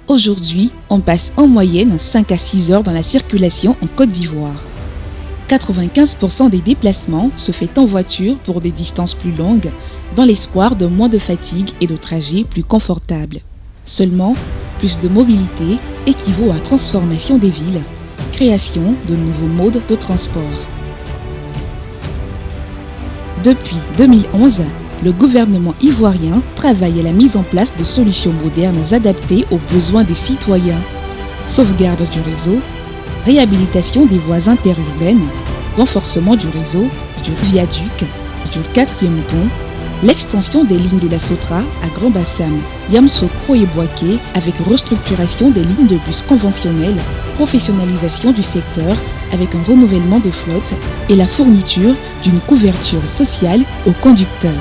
Aujourd'hui, on passe en moyenne 5 à 6 heures dans la circulation en Côte d'Ivoire. 95% des déplacements se fait en voiture pour des distances plus longues, dans l'espoir de moins de fatigue et de trajets plus confortables. Seulement, plus de mobilité équivaut à transformation des villes, création de nouveaux modes de transport. Depuis 2011, le gouvernement ivoirien travaille à la mise en place de solutions modernes adaptées aux besoins des citoyens. Sauvegarde du réseau, réhabilitation des voies interurbaines, renforcement du réseau, du viaduc, du 4e pont, l'extension des lignes de la Sotra à Grand Bassam, Yamsokro et Boaké avec restructuration des lignes de bus conventionnelles, professionnalisation du secteur avec un renouvellement de flotte et la fourniture d'une couverture sociale aux conducteurs.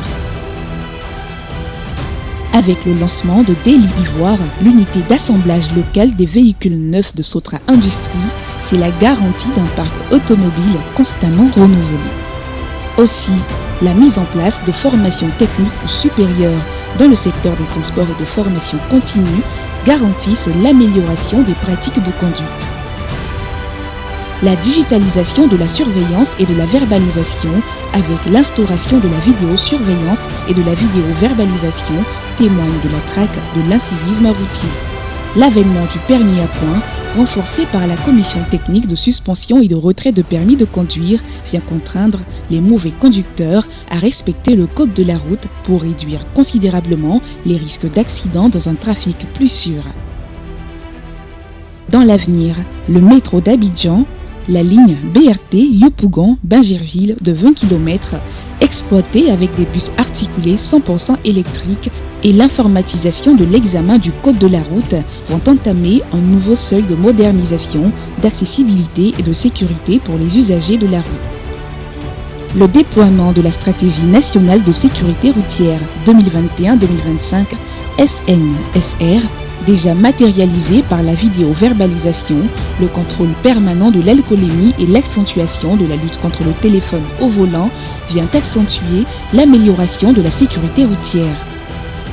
Avec le lancement de Daily Ivoire, l'unité d'assemblage local des véhicules neufs de Sotra Industrie, c'est la garantie d'un parc automobile constamment renouvelé. Aussi, la mise en place de formations techniques ou supérieures dans le secteur des transports et de formation continue garantissent l'amélioration des pratiques de conduite. La digitalisation de la surveillance et de la verbalisation avec l'instauration de la vidéosurveillance et de la vidéoverbalisation témoigne de la traque de l'incivisme routier. L'avènement du permis à points, renforcé par la commission technique de suspension et de retrait de permis de conduire, vient contraindre les mauvais conducteurs à respecter le code de la route pour réduire considérablement les risques d'accident dans un trafic plus sûr. Dans l'avenir, le métro d'Abidjan, la ligne BRT Yopougon-Bingerville de 20 km, exploitée avec des bus articulés 100% électriques et l'informatisation de l'examen du code de la route vont entamer un nouveau seuil de modernisation, d'accessibilité et de sécurité pour les usagers de la rue. Le déploiement de la stratégie nationale de sécurité routière 2021-2025 SNSR, déjà matérialisée par la vidéoverbalisation, le contrôle permanent de l'alcoolémie et l'accentuation de la lutte contre le téléphone au volant, vient accentuer l'amélioration de la sécurité routière.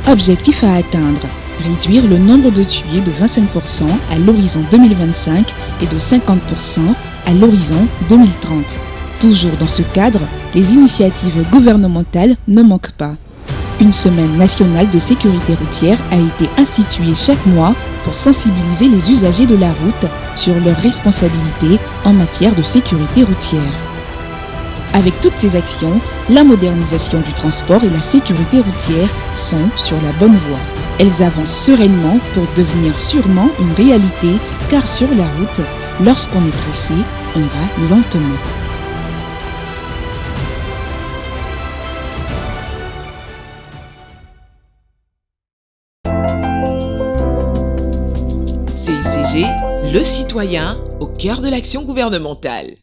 Objectif à atteindre, réduire le nombre de tués de 25% à l'horizon 2025 et de 50% à l'horizon 2030. Toujours dans ce cadre, les initiatives gouvernementales ne manquent pas. Une semaine nationale de sécurité routière a été instituée chaque mois pour sensibiliser les usagers de la route sur leurs responsabilités en matière de sécurité routière. Avec toutes ces actions, la modernisation du transport et la sécurité routière sont sur la bonne voie. Elles avancent sereinement pour devenir sûrement une réalité, car sur la route, lorsqu'on est pressé, on va lentement. CICG, le citoyen au cœur de l'action gouvernementale.